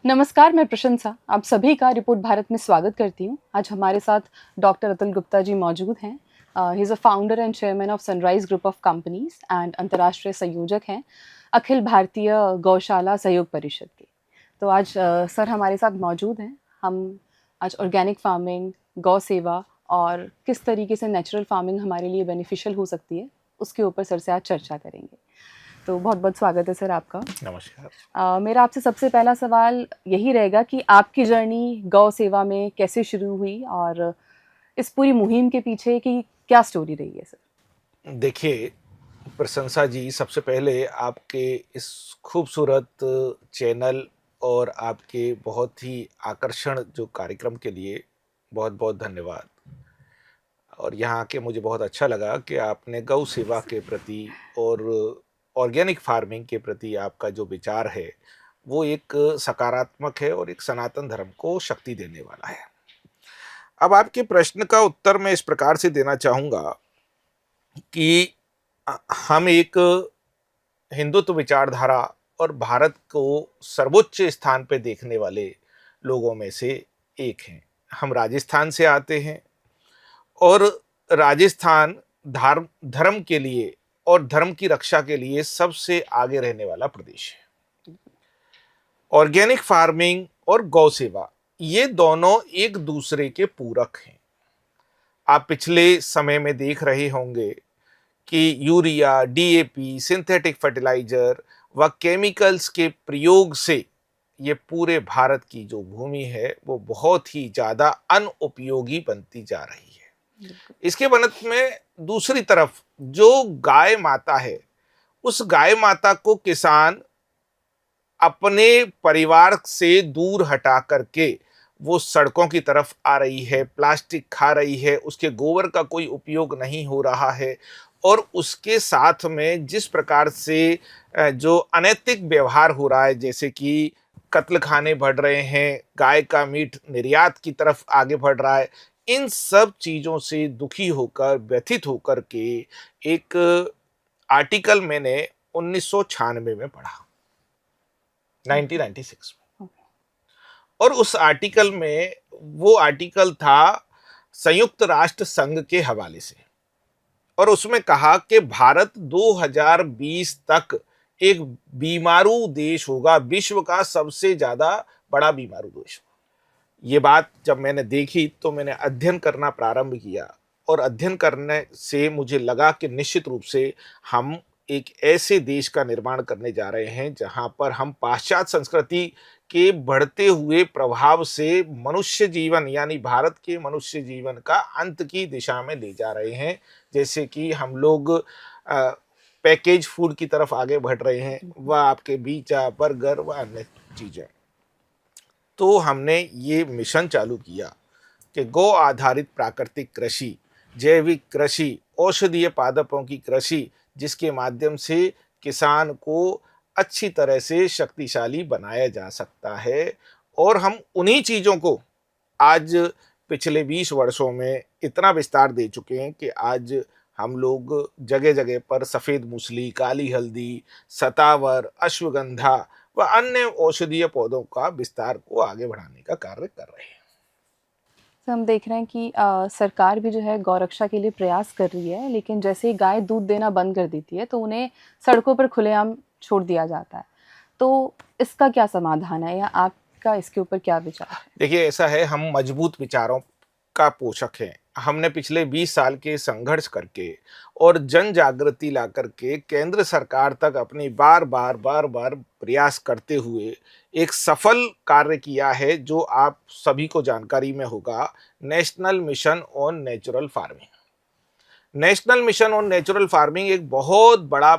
नमस्कार, मैं प्रशंसा आप सभी का रिपोर्ट भारत में स्वागत करती हूँ। आज हमारे साथ डॉक्टर अतुल गुप्ता जी मौजूद हैं। He is a founder and chairman of sunrise group of companies and अंतर्राष्ट्रीय संयोजक हैं अखिल भारतीय गौशाला सहयोग परिषद के। तो आज सर हमारे साथ मौजूद हैं। हम आज ऑर्गेनिक फार्मिंग, गौ सेवा और किस तरीके से नेचुरल फार्मिंग हमारे लिए बेनिफिशियल हो सकती है, उसके ऊपर सर से आज चर्चा करेंगे। तो बहुत बहुत स्वागत है सर आपका। नमस्कार। मेरा आपसे सबसे पहला सवाल यही रहेगा कि आपकी जर्नी गौ सेवा में कैसे शुरू हुई और इस पूरी मुहिम के पीछे की क्या स्टोरी रही है सर? देखिए प्रशंसा जी, सबसे पहले आपके इस खूबसूरत चैनल और आपके बहुत ही आकर्षण जो कार्यक्रम के लिए बहुत बहुत धन्यवाद। और यहाँ आके मुझे बहुत अच्छा लगा कि आपने गौ सेवा के प्रति और ऑर्गेनिक फार्मिंग के प्रति आपका जो विचार है वो एक सकारात्मक है और एक सनातन धर्म को शक्ति देने वाला है। अब आपके प्रश्न का उत्तर मैं इस प्रकार से देना चाहूँगा कि हम एक हिंदुत्व विचारधारा और भारत को सर्वोच्च स्थान पे देखने वाले लोगों में से एक हैं। हम राजस्थान से आते हैं और राजस्थान धर्म के लिए और धर्म की रक्षा के लिए सबसे आगे रहने वाला प्रदेश है। ऑर्गेनिक फार्मिंग और गौ सेवा ये दोनों एक दूसरे के पूरक हैं। आप पिछले समय में देख रहे होंगे कि यूरिया, डीएपी, सिंथेटिक फर्टिलाइजर व केमिकल्स के प्रयोग से ये पूरे भारत की जो भूमि है वो बहुत ही ज़्यादा अनुपयोगी बनती जा रही है। इसके बनत में दूसरी तरफ जो गाय माता है, उस गाय माता को किसान अपने परिवार से दूर हटा करके वो सड़कों की तरफ आ रही है, प्लास्टिक खा रही है, उसके गोबर का कोई उपयोग नहीं हो रहा है। और उसके साथ में जिस प्रकार से जो अनैतिक व्यवहार हो रहा है, जैसे कि कत्ल खाने बढ़ रहे हैं, गाय का मीट निर्यात की तरफ आगे बढ़ रहा है, इन सब चीज़ों से दुखी होकर, व्यथित होकर के एक आर्टिकल मैंने 1996 में पढ़ा, 1996 में। और उस आर्टिकल में वो आर्टिकल था संयुक्त राष्ट्र संघ के हवाले से, और उसमें कहा कि भारत 2020 तक एक बीमारू देश होगा, विश्व का सबसे ज्यादा बड़ा बीमारू देश होगा। ये बात जब मैंने देखी तो मैंने अध्ययन करना प्रारंभ किया, और अध्ययन करने से मुझे लगा कि निश्चित रूप से हम एक ऐसे देश का निर्माण करने जा रहे हैं जहां पर हम पाश्चात्य संस्कृति के बढ़ते हुए प्रभाव से मनुष्य जीवन यानी भारत के मनुष्य जीवन का अंत की दिशा में ले जा रहे हैं। जैसे कि हम लोग पैकेज फूड की तरफ आगे बढ़ रहे हैं, वह आपके पिज़्ज़ा, बर्गर व अन्य चीज़ें। तो हमने ये मिशन चालू किया कि गौ आधारित प्राकृतिक कृषि, जैविक कृषि, औषधीय पादपों की कृषि, जिसके माध्यम से किसान को अच्छी तरह से शक्तिशाली बनाया जा सकता है। और हम उन्हीं चीज़ों को आज पिछले 20 वर्षों में इतना विस्तार दे चुके हैं कि आज हम लोग जगह जगह पर सफ़ेद मूसली, काली हल्दी, सतावर, अश्वगंधा व अन्य औषधीय पौधों का विस्तार को आगे बढ़ाने का कार्य कर रहे हैं। तो हम देख रहे हैं कि सरकार भी जो है गौरक्षा के लिए प्रयास कर रही है, लेकिन जैसे ही गाय दूध देना बंद कर देती है तो उन्हें सड़कों पर खुलेआम छोड़ दिया जाता है। तो इसका क्या समाधान है या आपका इसके ऊपर क्या विचार है? देखिए, ऐसा है, हम मजबूत विचारों का पोषक हैं। हमने पिछले 20 साल के संघर्ष करके और जन जागृति ला करके केंद्र सरकार तक अपनी बार बार प्रयास करते हुए एक सफल कार्य किया है, जो आप सभी को जानकारी में होगा, national mission on natural farming. National mission on natural farming एक बहुत बड़ा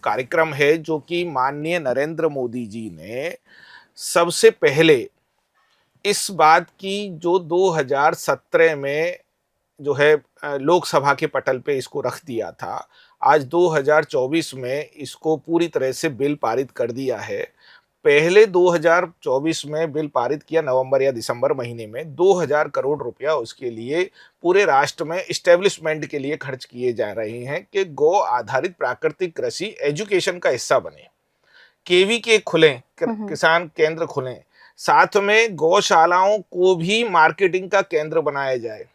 कार्यक्रम है जो कि माननीय नरेंद्र मोदी जी ने सबसे पहले इस बात की जो 2017 में जो है लोकसभा के पटल पे इसको रख दिया था। आज 2024 में इसको पूरी तरह से बिल पारित कर दिया है। पहले 2024 में बिल पारित किया नवंबर या दिसंबर महीने में, 2000 करोड़ रुपया उसके लिए पूरे राष्ट्र में इस्टेब्लिशमेंट के लिए खर्च किए जा रहे हैं कि गौ आधारित प्राकृतिक कृषि एजुकेशन का हिस्सा बने, केवी के खुलें, किसान केंद्र खुलें, साथ में गौशालाओं को भी मार्केटिंग का केंद्र बनाया जाए।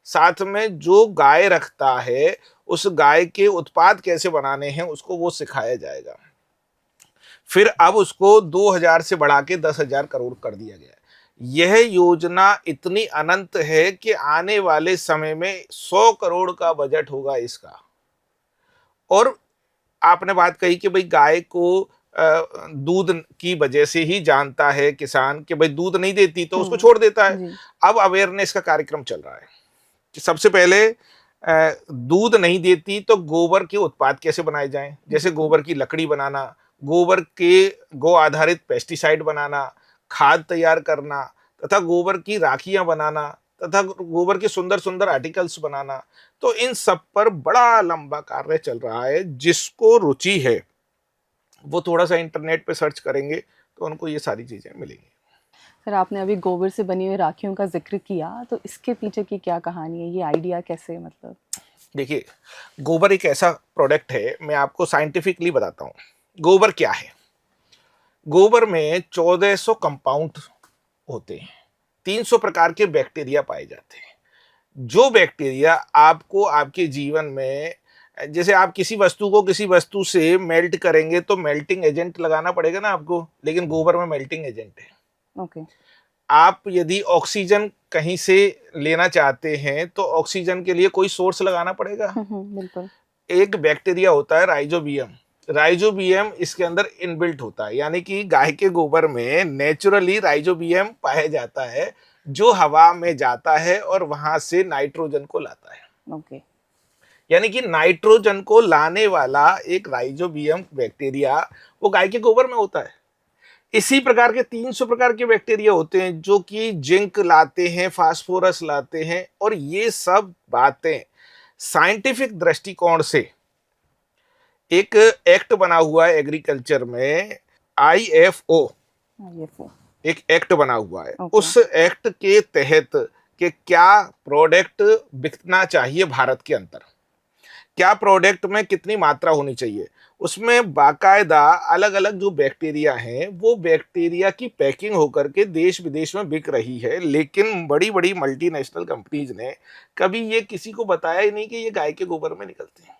साथ में जो गाय रखता है उस गाय के उत्पाद कैसे बनाने हैं उसको वो सिखाया जाएगा। फिर अब उसको 2000 से बढ़ा के 10,000 करोड़ कर दिया गया है। यह योजना इतनी अनंत है कि आने वाले समय में 100 करोड़ का बजट होगा इसका। और आपने बात कही कि भाई गाय को दूध की वजह से ही जानता है किसान कि भाई दूध नहीं देती तो उसको छोड़ देता है। जी। अब अवेयरनेस का कार्यक्रम चल रहा है कि सबसे पहले दूध नहीं देती तो गोबर के उत्पाद कैसे बनाए जाएं, जैसे गोबर की लकड़ी बनाना, गोबर के गो आधारित पेस्टिसाइड बनाना, खाद तैयार करना तथा गोबर की राखियां बनाना तथा गोबर के सुंदर सुंदर आर्टिकल्स बनाना। तो इन सब पर बड़ा लंबा कार्य चल रहा है। जिसको रुचि है वो थोड़ा सा इंटरनेट पे सर्च करेंगे तो उनको ये सारी चीजें मिलेंगी। सर, आपने अभी गोबर से बनी हुई राखियों का जिक्र किया, तो इसके पीछे की क्या कहानी है, ये आइडिया कैसे, मतलब? देखिए, गोबर एक ऐसा प्रोडक्ट है, मैं आपको साइंटिफिकली बताता हूँ। गोबर क्या है? गोबर में 1400 कंपाउंड होते हैं, 300 प्रकार के बैक्टीरिया पाए जाते हैं। जो बैक्टीरिया आपको आपके जीवन में, जैसे आप किसी वस्तु को किसी वस्तु से मेल्ट करेंगे तो मेल्टिंग एजेंट लगाना पड़ेगा ना आपको, लेकिन गोबर में मेल्टिंग एजेंट है। ओके। आप यदि ऑक्सीजन कहीं से लेना चाहते हैं तो ऑक्सीजन के लिए कोई सोर्स लगाना पड़ेगा। बिल्कुल। एक बैक्टीरिया होता है राइजोबियम, राइजोबियम इसके अंदर इनबिल्ट होता है, यानी कि गाय के गोबर में नेचुरली राइजोबियम पाया जाता है जो हवा में जाता है और वहां से नाइट्रोजन को लाता है। ओके। यानी कि नाइट्रोजन को लाने वाला एक राइजोबियम बैक्टीरिया वो गाय के गोबर में होता है। इसी प्रकार के 300 प्रकार के बैक्टीरिया होते हैं जो कि जिंक लाते हैं, फास्फोरस लाते हैं। और ये सब बातें साइंटिफिक दृष्टिकोण से एक एक्ट बना हुआ है एग्रीकल्चर में, IFO एक एक्ट बना हुआ है। ओके। उस एक्ट के तहत कि क्या प्रोडक्ट बिकना चाहिए भारत के अंदर, क्या प्रोडक्ट में कितनी मात्रा होनी चाहिए, उसमें बाकायदा अलग अलग जो बैक्टीरिया हैं वो बैक्टीरिया की पैकिंग होकर के देश विदेश में बिक रही है। लेकिन बड़ी बड़ी मल्टीनेशनल कंपनीज ने कभी ये किसी को बताया ही नहीं कि ये गाय के गोबर में निकलते हैं।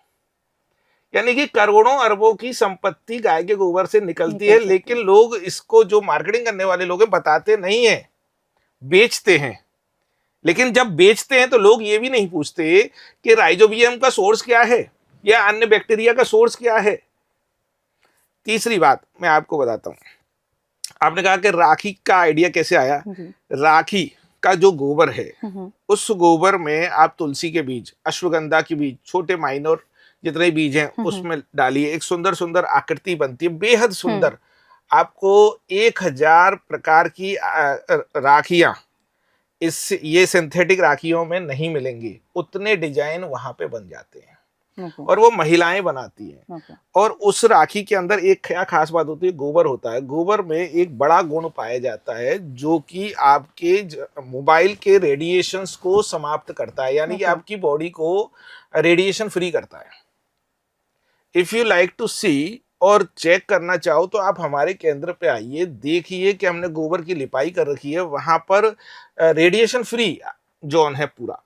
यानी कि करोड़ों अरबों की संपत्ति गाय के गोबर से निकलती है, लेकिन लोग इसको, जो मार्केटिंग करने वाले लोग हैं, बताते नहीं है, बेचते हैं। लेकिन जब बेचते हैं तो लोग ये भी नहीं पूछते कि राइजोबियम का सोर्स क्या है या अन्य बैक्टीरिया का सोर्स क्या है। तीसरी बात मैं आपको बताता हूं, आपने कहा कि राखी का आइडिया कैसे आया। राखी का जो गोबर है उस गोबर में आप तुलसी के बीज, अश्वगंधा के बीज, छोटे माइनर जितने बीज हैं उसमें डालिए, एक सुंदर सुंदर आकृति बनती है, बेहद सुंदर। आपको 1000 प्रकार की राखियां इस ये सिंथेटिक राखियों में नहीं मिलेंगी, उतने डिजाइन वहां पे बन जाते हैं और वो महिलाएं बनाती हैं। और उस राखी के अंदर एक क्या खास बात होती है, गोबर होता है। गोबर में एक बड़ा गुण पाया जाता है जो कि आपके मोबाइल के रेडिएशंस को समाप्त करता है, यानी कि आपकी बॉडी को रेडिएशन फ्री करता है। इफ यू लाइक टू सी और चेक करना चाहो तो आप हमारे केंद्र पे आइए, देखिए कि हमने गोबर की लिपाई कर रखी है, वहां पर रेडिएशन फ्री जोन है पूरा।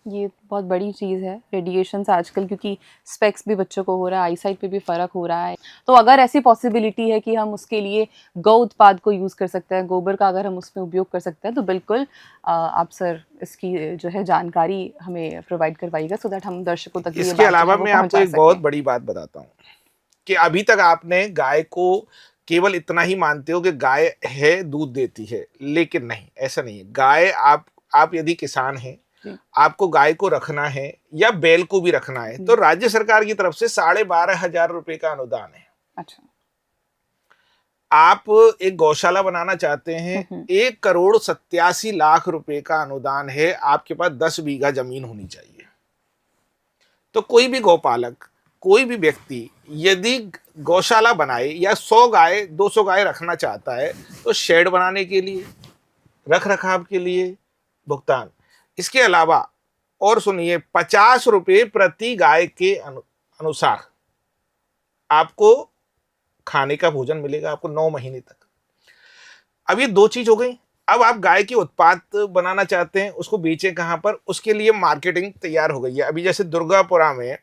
ये बहुत बड़ी चीज़ है, रेडिएशन से आजकल, क्योंकि स्पेक्स भी बच्चों को हो रहा है, आईसाइट पे भी फ़र्क हो रहा है। तो अगर ऐसी पॉसिबिलिटी है कि हम उसके लिए गौ उत्पाद को यूज़ कर सकते हैं, गोबर का अगर हम उसमें उपयोग कर सकते हैं, तो बिल्कुल आप सर इसकी जो है जानकारी हमें प्रोवाइड करवाइएगा, सो दैट हम दर्शकों तक इसके अलावा मैं आपको एक बहुत बड़ी बात बताता हूँ कि अभी तक आपने गाय को केवल इतना ही मानते हो कि गाय है, दूध देती है, लेकिन नहीं, ऐसा नहीं है। गाय आप यदि किसान हैं, आपको गाय को रखना है या बैल को भी रखना है तो राज्य सरकार की तरफ से 12,500 रुपए का अनुदान है। अच्छा। आप एक गौशाला बनाना चाहते हैं, 1,87,00,000 रुपए का अनुदान है। आपके पास 10 बीघा जमीन होनी चाहिए। तो कोई भी गौपालक, कोई भी व्यक्ति यदि गौशाला बनाए या 100 गाय 200 गाय रखना चाहता है तो शेड बनाने के लिए, रख रखाव के लिए भुगतान। इसके अलावा और सुनिए, 50 रुपए प्रति गाय के अनुसार आपको खाने का भोजन मिलेगा, आपको 9 महीने तक। अब ये दो चीज हो गई। अब आप गाय के उत्पाद बनाना चाहते हैं, उसको बेचें कहाँ पर, उसके लिए मार्केटिंग तैयार हो गई है। अभी जैसे दुर्गापुरा में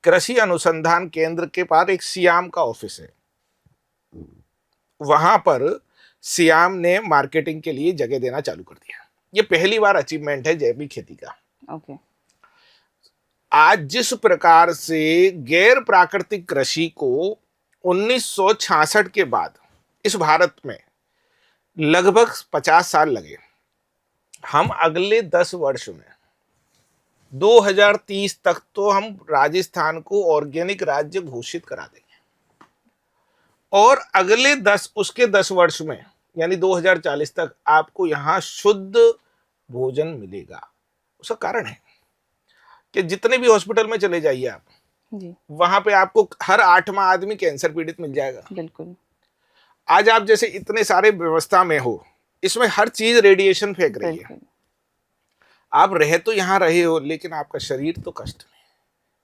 कृषि अनुसंधान केंद्र के पास एक सियाम का ऑफिस है, वहां पर सियाम ने मार्केटिंग के लिए जगह देना चालू कर दिया। ये पहली बार अचीवमेंट है जैविक खेती का। ओके। आज जिस प्रकार से गैर प्राकृतिक कृषि को 1966 के बाद इस भारत में लगभग 50 साल लगे, हम अगले 10 वर्ष में 2030 तक तो हम राजस्थान को ऑर्गेनिक राज्य घोषित करा देंगे, और अगले 10 वर्ष में यानी 2040 तक आपको यहां शुद्ध भोजन मिलेगा। उसका कारण है कि जितने भी हॉस्पिटल में चले जाइए आप जी। वहां पे आपको हर 8वां आदमी कैंसर पीड़ित मिल जाएगा। बिल्कुल। आज आप जैसे इतने सारे व्यवस्था में हो, इसमें हर चीज रेडिएशन फेंक रही है। बिल्कुल। आप रह तो यहाँ रहे हो, लेकिन आपका शरीर तो कष्ट में है।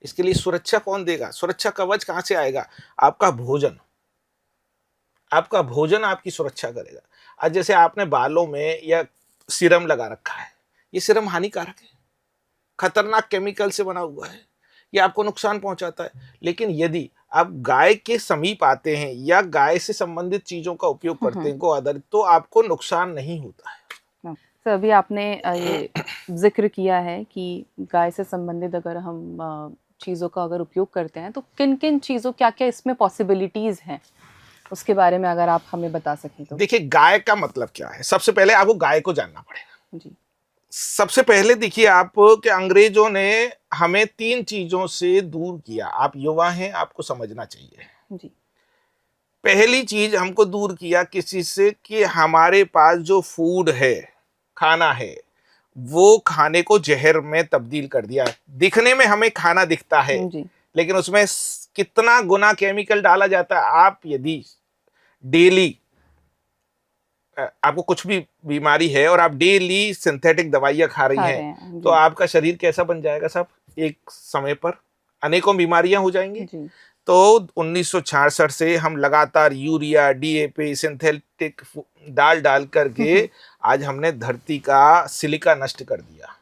इसके लिए सुरक्षा कौन देगा? सुरक्षा कवच कहां से आएगा? आपका भोजन। आपका भोजन आपकी सुरक्षा करेगा। आज जैसे आपने बालों में या सीरम लगा रखा है, ये सीरम हानिकारक है, खतरनाक केमिकल से बना हुआ है, ये आपको नुकसान पहुंचाता है। लेकिन यदि आप गाय के समीप आते हैं या गाय से संबंधित चीजों का उपयोग करते हैं, को आधारित, तो आपको नुकसान नहीं होता है। तो अभी आपने ये जिक्र किया है कि गाय से संबंधित अगर हम चीज़ों का अगर उपयोग करते हैं तो किन किन चीज़ों, क्या क्या इसमें पॉसिबिलिटीज़ हैं, उसके बारे में अगर आप हमें बता सकें तो। देखिए, गाय का मतलब क्या है, सबसे पहले आपको गाय को जानना पड़ेगा। जी। सबसे पहले देखिए आप कि अंग्रेजों ने हमें 3 चीजों से दूर किया। आप युवा हैं, आपको समझना चाहिए। जी। पहली चीज हमको दूर किया किस चीज से, कि हमारे पास जो फूड है, खाना है, वो खाने को जहर में तब्दील कर दिया। दिखने में हमें खाना दिखता है, जी। लेकिन उसमें कितना गुना केमिकल डाला जाता है। आप यदि डेली आपको कुछ भी बीमारी है और आप डेली सिंथेटिक दवाइयां खा रही हैं, तो आपका शरीर कैसा बन जाएगा साहब? एक समय पर अनेकों बीमारियां हो जाएंगी। जी। तो 1966 से हम लगातार यूरिया, डीएपी, सिंथेटिक डाल डाल करके आज हमने धरती का सिलिका नष्ट कर दिया,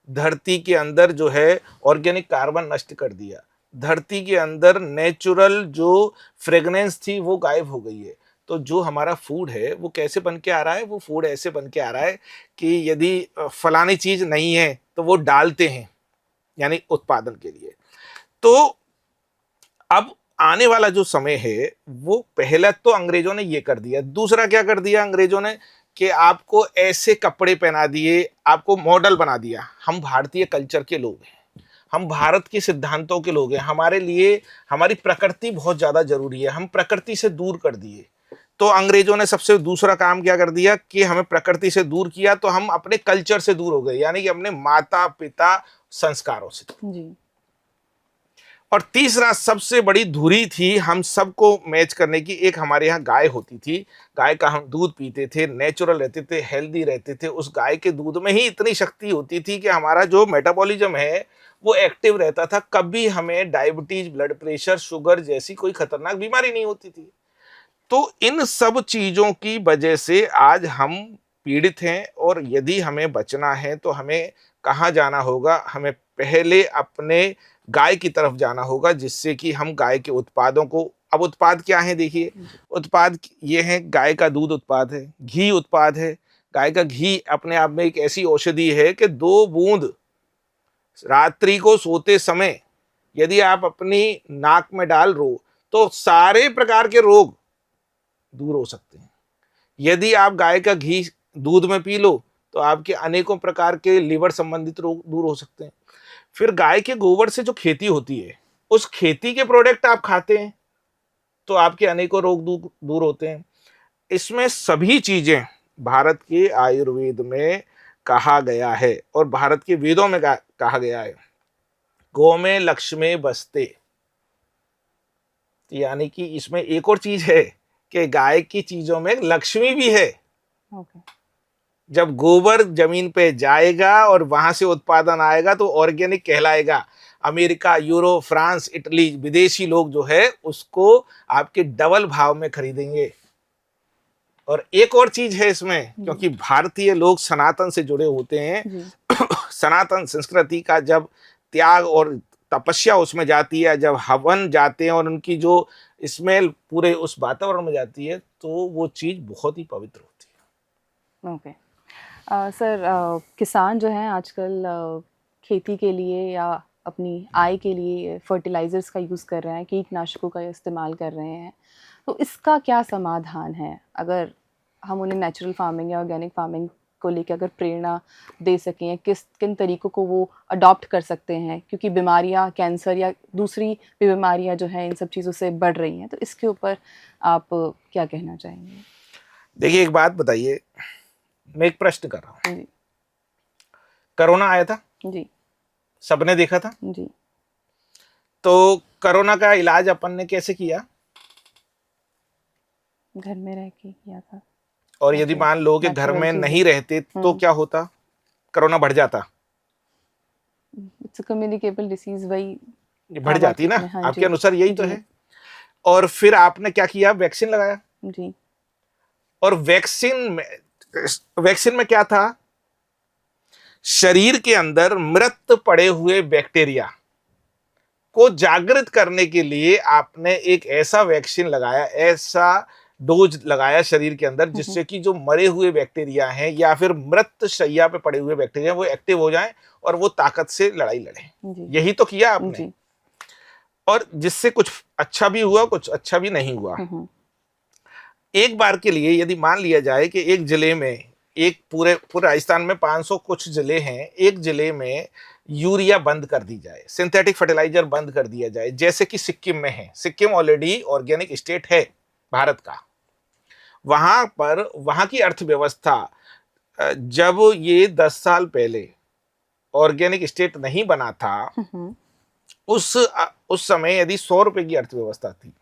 धरती के अंदर जो है ऑर्गेनिक कार्बन नष्ट कर दिया, धरती के अंदर नेचुरल जो फ्रेगनेंस थी वो गायब हो गई है। तो जो हमारा फूड है वो कैसे बन के आ रहा है? वो फूड ऐसे बन के आ रहा है कि यदि फलानी चीज नहीं है तो वो डालते हैं, यानी उत्पादन के लिए। तो अब आने वाला जो समय है, वो पहला तो अंग्रेजों ने ये कर दिया। दूसरा क्या कर दिया अंग्रेजों ने, कि आपको ऐसे कपड़े पहना दिए, आपको मॉडल बना दिया। हम भारतीय कल्चर के लोग हैं, हम भारत के सिद्धांतों के लोग हैं, हमारे लिए हमारी प्रकृति बहुत ज्यादा जरूरी है, हम प्रकृति से दूर कर दिए। तो अंग्रेजों ने सबसे दूसरा काम क्या कर दिया कि हमें प्रकृति से दूर किया, तो हम अपने कल्चर से दूर हो गए, यानी कि अपने माता पिता संस्कारों से। जी। और तीसरा सबसे बड़ी धुरी थी हम सबको मैच करने की, एक हमारे यहाँ गाय होती थी, गाय का हम दूध पीते थे, नेचुरल रहते थे, हेल्दी रहते थे। उस गाय के दूध में ही इतनी शक्ति होती थी कि हमारा जो मेटाबॉलिज्म है वो एक्टिव रहता था, कभी हमें डायबिटीज, ब्लड प्रेशर, शुगर जैसी कोई खतरनाक बीमारी नहीं होती थी। तो इन सब चीजों की वजह से आज हम पीड़ित हैं, और यदि हमें बचना है तो हमें कहाँ जाना होगा? हमें पहले अपने गाय की तरफ जाना होगा, जिससे कि हम गाय के उत्पादों को, अब उत्पाद क्या है देखिए, उत्पाद ये है, गाय का दूध उत्पाद है, घी उत्पाद है। गाय का घी अपने आप में एक ऐसी औषधि है कि 2 बूंद रात्रि को सोते समय यदि आप अपनी नाक में डाल लो तो सारे प्रकार के रोग दूर हो सकते हैं। यदि आप गाय का घी दूध में पी लो तो आपके अनेकों प्रकार के लिवर संबंधित रोग दूर हो सकते हैं। फिर गाय के गोबर से जो खेती होती है, उस खेती के प्रोडक्ट आप खाते हैं तो आपके अनेकों रोग दूर होते हैं। इसमें सभी चीजें भारत के आयुर्वेद में कहा गया है, और भारत के वेदों में कहा गया है, गौ में लक्ष्मी बसते। यानी कि इसमें एक और चीज है कि गाय की चीजों में लक्ष्मी भी है। जब गोबर जमीन पे जाएगा और वहां से उत्पादन आएगा तो ऑर्गेनिक कहलाएगा। अमेरिका, यूरोप, फ्रांस, इटली, विदेशी लोग जो है उसको आपके डबल भाव में खरीदेंगे। और एक और चीज है इसमें, क्योंकि भारतीय लोग सनातन से जुड़े होते हैं, जी सनातन संस्कृति का जब त्याग और तपस्या उसमें जाती है, जब हवन जाते हैं और उनकी जो स्मेल पूरे उस वातावरण में जाती है, तो वो चीज बहुत ही पवित्र होती है। ओके सर, किसान जो हैं आजकल खेती के लिए या अपनी आय के लिए फर्टिलाइजर्स का यूज़ कर रहे हैं, कीटनाशकों का इस्तेमाल कर रहे हैं, तो इसका क्या समाधान है? अगर हम उन्हें नेचुरल फार्मिंग या ऑर्गेनिक फार्मिंग को लेकर अगर प्रेरणा दे सकें, या किन तरीकों को वो अडॉप्ट कर सकते हैं, क्योंकि बीमारियां, कैंसर या दूसरी भी बीमारियां जो हैं इन सब चीज़ों से बढ़ रही हैं, तो इसके ऊपर आप क्या कहना चाहेंगे? देखिए, एक बात बताइए, मैं एक प्रश्न कर रहा हूँ। जी कोरोना आया था, जी सबने देखा था। जी तो कोरोना का इलाज अपन ने कैसे किया? घर में रह के किया था। और यदि मान लो कि घर में नहीं रहते तो क्या होता? कोरोना बढ़ जाता, इट्स अ कम्युनिकेबल डिसीज, वही बढ़ जाती ना। हाँ आपके जी अनुसार यही तो जी है। और फिर आपने क्या किया? वैक्सीन लगाया। जी और वैक्सीन में क्या था? शरीर के अंदर मृत पड़े हुए बैक्टीरिया को जागृत करने के लिए आपने एक ऐसा वैक्सीन लगाया, ऐसा डोज लगाया शरीर के अंदर, जिससे कि जो मरे हुए बैक्टीरिया हैं या फिर मृत शैया पे पड़े हुए बैक्टीरिया वो एक्टिव हो जाएं और वो ताकत से लड़ाई लड़े। यही तो किया आपने। जी और जिससे कुछ अच्छा भी हुआ, कुछ अच्छा भी नहीं हुआ। एक बार के लिए यदि मान लिया जाए कि एक जिले में, एक पूरे राजस्थान में 500 कुछ जिले हैं, एक जिले में यूरिया बंद कर दी जाए, सिंथेटिक फर्टिलाइजर बंद कर दिया जाए, जैसे कि सिक्किम में है। सिक्किम ऑलरेडी ऑर्गेनिक स्टेट है भारत का। वहां पर वहां की अर्थव्यवस्था, जब ये 10 साल पहले ऑर्गेनिक स्टेट नहीं बना था, उस समय यदि 100 रुपए की अर्थव्यवस्था थी,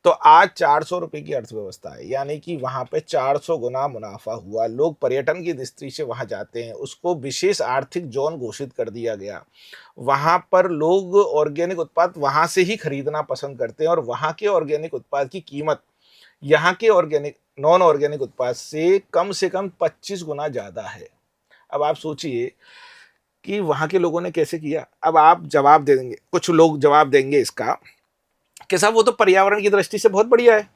तो आज 400 रुपए की अर्थव्यवस्था है। यानी कि वहां पे 400 गुना मुनाफा हुआ। लोग पर्यटन की दृष्टि से वहां जाते हैं, उसको विशेष आर्थिक जोन घोषित कर दिया गया। वहां पर लोग ऑर्गेनिक उत्पाद वहां से ही खरीदना पसंद करते हैं, और वहां के ऑर्गेनिक उत्पाद की कीमत यहाँ के ऑर्गेनिक नॉन ऑर्गेनिक उत्पाद से कम 25 गुना ज्यादा है। अब आप सोचिए कि वहां के लोगों ने कैसे किया। अब आप जवाब दे देंगे, कुछ लोग जवाब देंगे इसका कि साहब वो तो पर्यावरण की दृष्टि से बहुत बढ़िया है।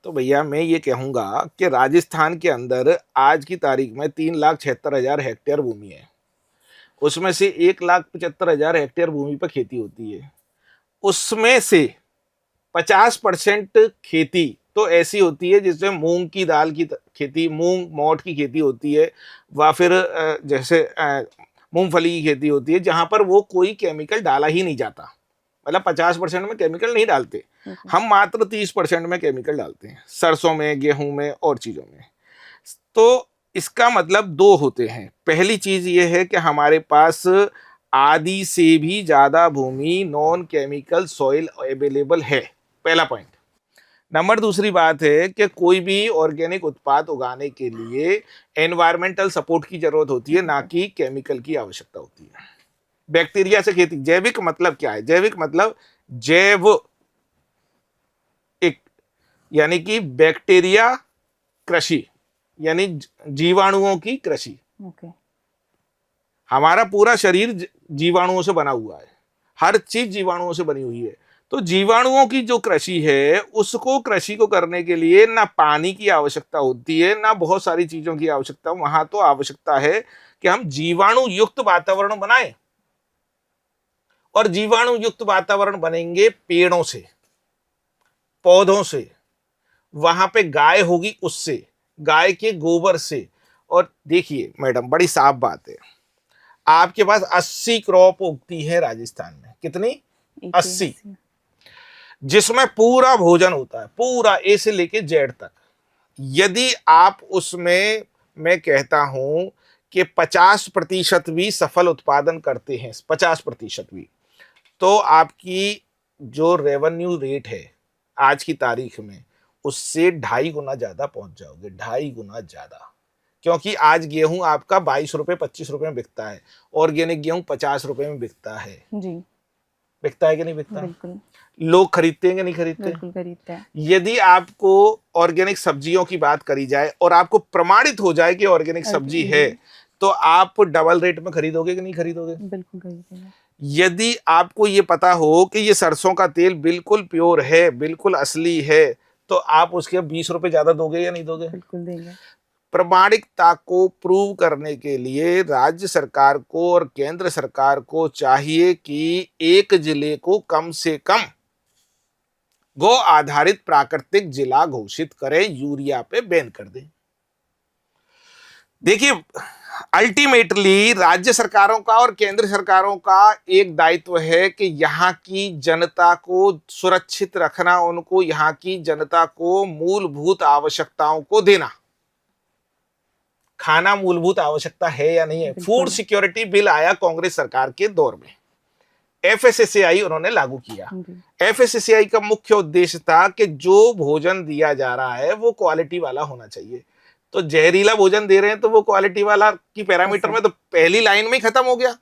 तो भैया मैं ये कहूंगा कि राजस्थान के अंदर आज की तारीख में 3,76,000 हेक्टेयर भूमि है। उसमें से 1,75,000 हेक्टेयर भूमि पर खेती होती है। उसमें से 50% खेती तो ऐसी होती है जिसमें मूंग की दाल की खेती, मूंग मोठ की खेती होती है, व फिर जैसे मूंगफली की खेती होती है, जहां पर वो कोई केमिकल डाला ही नहीं जाता। मतलब 50% में केमिकल नहीं डालते। हम मात्र 30% में केमिकल डालते हैं, सरसों में, गेहूं में और चीजों में। तो इसका मतलब दो होते हैं। पहली चीज ये है कि हमारे पास आधी से भी ज्यादा भूमि नॉन केमिकल सॉइल अवेलेबल है, पहला पॉइंट। नंबर दूसरी बात है कि कोई भी ऑर्गेनिक उत्पाद उगाने के लिए एनवायरमेंटल सपोर्ट की जरूरत होती है, ना कि केमिकल की आवश्यकता होती है। बैक्टीरिया से खेती, जैविक मतलब क्या है? जैविक मतलब जैव, एक यानी कि बैक्टीरिया कृषि, यानी जीवाणुओं की कृषि। हमारा पूरा शरीर जीवाणुओं से बना हुआ है, हर चीज जीवाणुओं से बनी हुई है। तो जीवाणुओं की जो कृषि है, उसको कृषि को करने के लिए ना पानी की आवश्यकता होती है, ना बहुत सारी चीजों की आवश्यकता। वहां तो आवश्यकता है कि हम जीवाणु युक्त वातावरण बनाएं। और जीवाणु युक्त वातावरण बनेंगे पेड़ों से, पौधों से। वहां पे गाय होगी, उससे, गाय के गोबर से। और देखिए मैडम, बड़ी साफ बात है, आपके पास 80 क्रॉप उगती है राजस्थान में। कितनी? 80, जिसमें पूरा भोजन होता है, पूरा ए से लेके जेड तक। यदि आप उसमें, मैं कहता हूं कि 50% भी सफल उत्पादन करते हैं, 50% भी, तो आपकी जो रेवेन्यू रेट है आज की तारीख में, उससे 2.5 गुना ज्यादा पहुंच जाओगे, 2.5 गुना ज्यादा। क्योंकि आज गेहूं आपका 22 रुपए 25 रुपए में बिकता है, ऑर्गेनिक गेहूं 50 रुपए में बिकता है। जी बिकता है कि नहीं बिकता? बिल्कुल लोग खरीदते हैं कि नहीं खरीदते? बिल्कुल खरीदते हैं। यदि आपको ऑर्गेनिक सब्जियों की बात करी जाए और आपको प्रमाणित हो जाए कि ऑर्गेनिक सब्जी है, जी तो आप डबल रेट में खरीदोगे कि नहीं खरीदोगे? बिल्कुल खरीदेंगे। यदि आपको ये पता हो कि ये सरसों का तेल बिल्कुल प्योर है, बिल्कुल असली है, तो आप उसके 20 रुपए ज्यादा दोगे या नहीं दोगे? बिल्कुल देंगे। प्रामाणिकता को प्रूव करने के लिए राज्य सरकार को और केंद्र सरकार को चाहिए कि एक जिले को कम से कम गो आधारित प्राकृतिक जिला घोषित करें, यूरिया पे बैन कर दें। देखिए, अल्टीमेटली राज्य सरकारों का और केंद्र सरकारों का एक दायित्व है कि यहाँ की जनता को सुरक्षित रखना, उनको यहाँ की जनता को मूलभूत आवश्यकताओं को देना। खाना मूलभूत आवश्यकता है या नहीं है? फूड सिक्योरिटी बिल आया कांग्रेस सरकार के दौर में, एफएसएसएआई उन्होंने लागू किया। एफएसएसएआई का मुख्य उद्देश्य था कि जो भोजन दिया जा रहा है वो क्वालिटी वाला होना चाहिए। तो जहरीला भोजन दे रहे हैं तो वो क्वालिटी वाला की पैरामीटर में तो पहली लाइन में ही खत्म हो गया।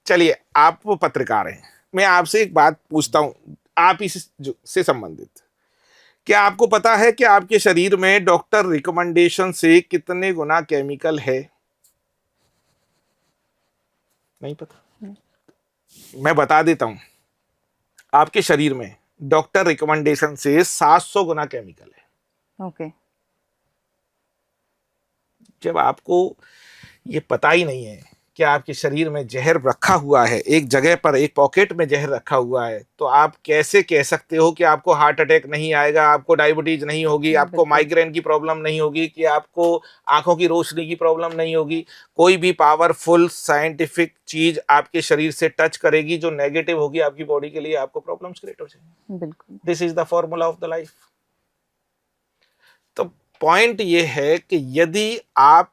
चलिए, आप वो पत्रकार हैं, मैं आपसे एक बात पूछता हूं, आप इससे संबंधित, क्या आपको पता है कि आपके शरीर में डॉक्टर रिकमेंडेशन से कितने गुना केमिकल है? नहीं पता? मैं बता देता हूं, आपके शरीर में डॉक्टर रिकमेंडेशन से 700 गुना केमिकल है। ओके। जब आपको ये पता ही नहीं है कि आपके शरीर में जहर रखा हुआ है, एक जगह पर एक पॉकेट में जहर रखा हुआ है, तो आप कैसे कह सकते हो कि आपको हार्ट अटैक नहीं आएगा, आपको डायबिटीज नहीं होगी, आपको माइग्रेन की प्रॉब्लम नहीं होगी, कि आपको आंखों की रोशनी की प्रॉब्लम नहीं होगी? कोई भी पावरफुल साइंटिफिक चीज आपके शरीर से टच करेगी जो नेगेटिव होगी आपकी बॉडी के लिए, आपको प्रॉब्लम्स क्रिएट हो जाएंगी। बिल्कुल। This is the formula of the life. तो पॉइंट ये है कि यदि आप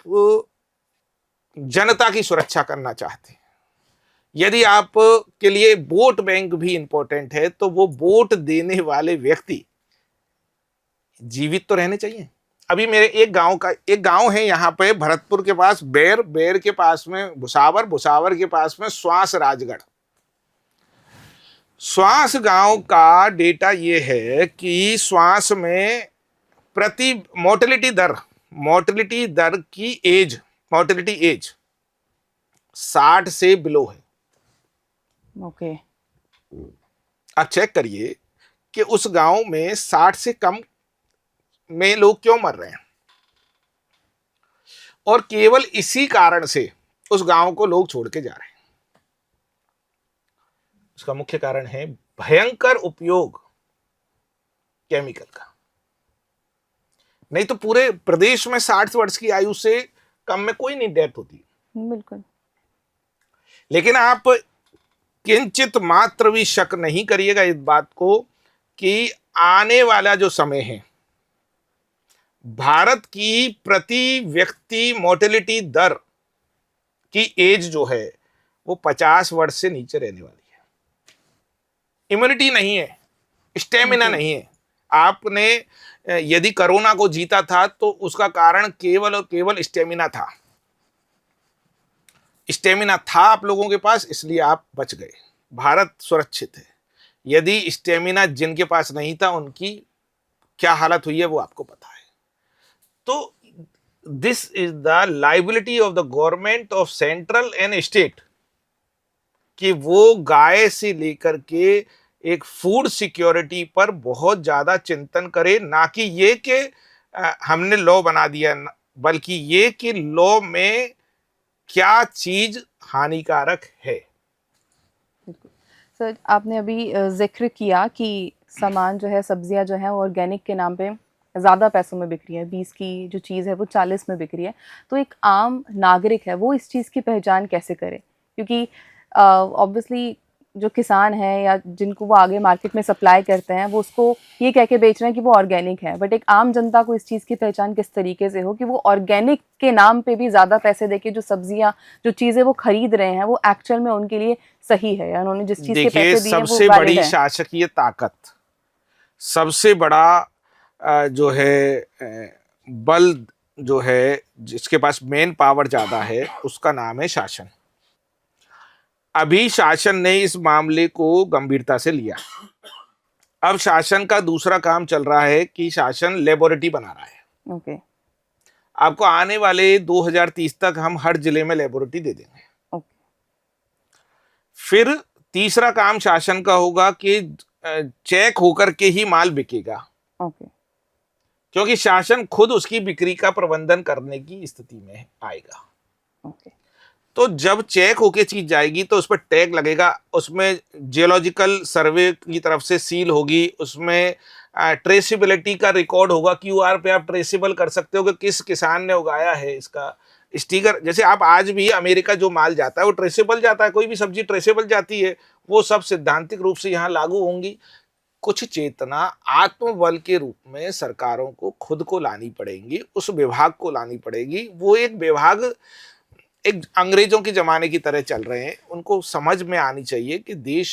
जनता की सुरक्षा करना चाहते हैं, यदि आप के लिए वोट बैंक भी इंपॉर्टेंट है, तो वो वोट देने वाले व्यक्ति जीवित तो रहने चाहिए। अभी मेरे एक गांव है यहाँ पे भरतपुर के पास बेर के पास में भुसावर के पास में श्वास राजगढ़। श्वास गांव का डेटा ये है कि श्वास में प्रति मोर्टेलिटी दर की मोर्टेलिटी एज 60 से बिलो है। ओके। आप चेक करिए कि उस गांव में 60 से कम में लोग क्यों मर रहे हैं, और केवल इसी कारण से उस गांव को लोग छोड़ के जा रहे हैं। उसका मुख्य कारण है भयंकर उपयोग केमिकल का। नहीं तो पूरे प्रदेश में 60 वर्ष की आयु से कम में कोई नहीं डेथ होती। बिल्कुल। लेकिन आप किंचित मात्र भी शक नहीं करिएगा इस बात को कि आने वाला जो समय है, भारत की प्रति व्यक्ति मोर्टेलिटी दर की एज जो है वो 50 वर्ष से नीचे रहने वाली है। इम्यूनिटी नहीं है, स्टेमिना नहीं है। आपने यदि कोरोना को जीता था तो उसका कारण केवल और केवल स्टेमिना था। स्टेमिना था आप लोगों के पास, इसलिए आप बच गए, भारत सुरक्षित है। यदि स्टेमिना जिनके पास नहीं था उनकी क्या हालत हुई है वो आपको पता है। तो this is the liability of the government of central and state कि वो गाय से लेकर के एक फूड सिक्योरिटी पर बहुत ज्यादा चिंतन करे, ना कि ये कि हमने लॉ बना दिया, बल्कि ये कि लॉ में क्या चीज हानिकारक है। सर, आपने अभी जिक्र किया कि सामान जो है, सब्जियां जो हैं वो ऑर्गेनिक के नाम पे ज़्यादा पैसों में बिक रही है, 20 की जो चीज़ है वो 40 में बिक रही है। तो एक आम नागरिक है वो इस चीज़ की पहचान कैसे करे? क्योंकि ऑब्वियसली जो किसान है या जिनको वो आगे मार्केट में सप्लाई करते हैं वो उसको ये कह के बेच रहे हैं कि वो ऑर्गेनिक है, बट एक आम जनता को इस चीज़ की पहचान किस तरीके से हो कि वो ऑर्गेनिक के नाम पे भी ज़्यादा पैसे देके जो सब्जियां, जो चीज़ें वो खरीद रहे हैं वो एक्चुअल में उनके लिए सही है, या उन्होंने जिस चीज़ के पैसे दिए हैं वो सबसे वैलिड बड़ी है? शासकीय ताकत, सबसे बड़ा जो है बल जो है, जिसके पास मेन पावर ज्यादा है, उसका नाम है शासन। अभी शासन ने इस मामले को गंभीरता से लिया। अब शासन का दूसरा काम चल रहा है कि शासन लेबोरेटरी बना रहा है। ओके। आपको आने वाले 2030 तक हम हर जिले में लेबोरेटरी दे देंगे। ओके। फिर तीसरा काम शासन का होगा कि चेक होकर के ही माल बिकेगा, ओके। क्योंकि शासन खुद उसकी बिक्री का प्रबंधन करने की स्थिति में आएगा। ओके। तो जब चेक होके चीज जाएगी तो उस पर टैग लगेगा, उसमें जियोलॉजिकल सर्वे की तरफ से सील होगी, उसमें ट्रेसिबिलिटी का रिकॉर्ड होगा, क्यूआर पे आप ट्रेसेबल कर सकते हो कि किस किसान ने उगाया है। इसका स्टिकर, जैसे आप आज भी अमेरिका जो माल जाता है वो ट्रेसेबल जाता है, कोई भी सब्जी ट्रेसेबल जाती है, वो सब सिद्धांतिक रूप से यहाँ लागू होंगी। कुछ चेतना आत्मबल के रूप में सरकारों को खुद को लानी पड़ेगी, उस विभाग को लानी पड़ेगी। वो एक विभाग एक अंग्रेजों के जमाने की तरह चल रहे हैं। उनको समझ में आनी चाहिए कि देश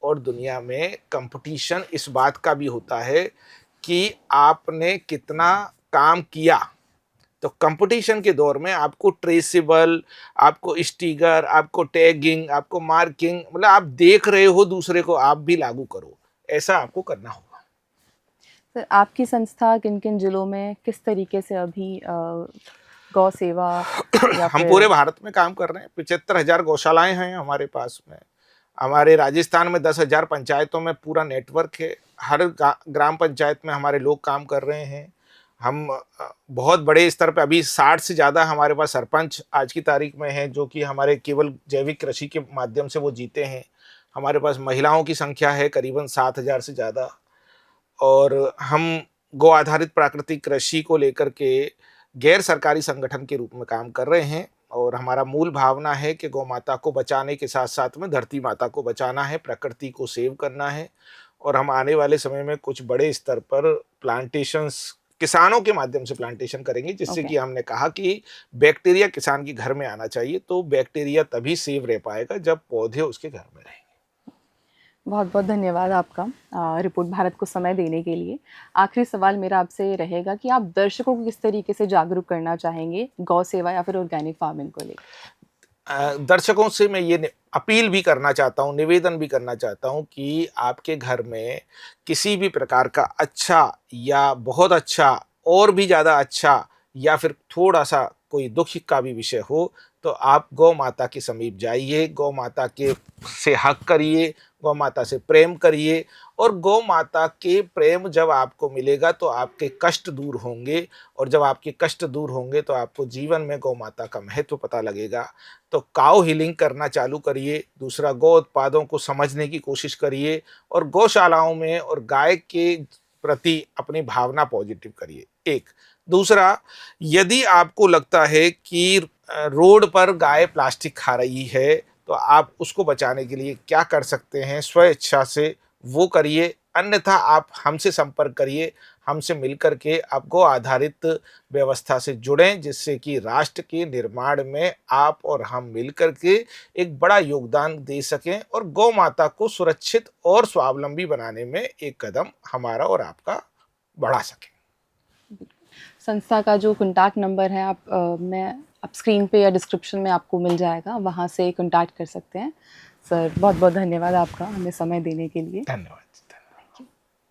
और दुनिया में कंपटीशन इस बात का भी होता है कि आपने कितना काम किया। तो कंपटीशन के दौर में आपको ट्रेसेबल, आपको स्टिकर, आपको टैगिंग, आपको मार्किंग, मतलब आप देख रहे हो दूसरे को, आप भी लागू करो। ऐसा आपको करना होगा। सर, आपकी संस्था किन किन जिलों में किस तरीके से अभी गौ सेवा या हम फिर पूरे भारत में काम कर रहे हैं। 75,000 गौशालाएं हैं हमारे पास में। हमारे राजस्थान में 10,000 पंचायतों में पूरा नेटवर्क है। हर ग्राम पंचायत में हमारे लोग काम कर रहे हैं। हम बहुत बड़े स्तर पे, अभी 60 से ज़्यादा हमारे पास सरपंच आज की तारीख में हैं, जो कि हमारे केवल जैविक कृषि के माध्यम से वो जीते हैं। हमारे पास महिलाओं की संख्या है करीबन 7,000 से ज़्यादा। और हम गौ आधारित प्राकृतिक कृषि को लेकर के गैर सरकारी संगठन के रूप में काम कर रहे हैं। और हमारा मूल भावना है कि गौ माता को बचाने के साथ साथ में धरती माता को बचाना है, प्रकृति को सेव करना है। और हम आने वाले समय में कुछ बड़े स्तर पर प्लांटेशंस, किसानों के माध्यम से प्लांटेशन करेंगे, जिससे ओके। कि हमने कहा कि बैक्टीरिया किसान के घर में आना चाहिए। तो बैक्टीरिया तभी सेव रह पाएगा जब पौधे उसके घर में रहेंगे। बहुत बहुत धन्यवाद आपका रिपोर्ट भारत को समय देने के लिए। आखिरी सवाल मेरा आपसे रहेगा कि आप दर्शकों को किस तरीके से जागरूक करना चाहेंगे गौ सेवा या फिर ऑर्गेनिक फार्मिंग को लेकर? दर्शकों से मैं ये अपील भी करना चाहता हूँ, निवेदन भी करना चाहता हूँ कि आपके घर में किसी भी प्रकार का अच्छा या बहुत अच्छा और भी ज़्यादा अच्छा या फिर थोड़ा सा कोई दुख का भी विषय हो, तो आप गौ माता के समीप जाइए, गौ माता के से हक करिए, गौ माता से प्रेम करिए। और गौ माता के प्रेम जब आपको मिलेगा तो आपके कष्ट दूर होंगे, और जब आपके कष्ट दूर होंगे तो आपको जीवन में गौ माता का महत्व पता लगेगा। तो काउ हीलिंग करना चालू करिए। दूसरा, गौ उत्पादों को समझने की कोशिश करिए, और गौशालाओं में और गाय के प्रति अपनी भावना पॉजिटिव करिए। एक दूसरा, यदि आपको लगता है कि रोड पर गाय प्लास्टिक खा रही है, तो आप उसको बचाने के लिए क्या कर सकते हैं, स्वेच्छा से वो करिए। अन्यथा आप हमसे संपर्क करिए, हमसे मिलकर के आप गौ आधारित व्यवस्था से जुड़ें, जिससे कि राष्ट्र के निर्माण में आप और हम मिलकर के एक बड़ा योगदान दे सकें और गौ माता को सुरक्षित और स्वावलंबी बनाने में एक कदम हमारा और आपका बढ़ा सकें। संस्था का जो कॉन्टैक्ट नंबर है आप स्क्रीन पे या डिस्क्रिप्शन में आपको मिल जाएगा, वहाँ से कॉन्टैक्ट कर सकते हैं। सर, बहुत बहुत धन्यवाद आपका हमें समय देने के लिए। धन्यवाद।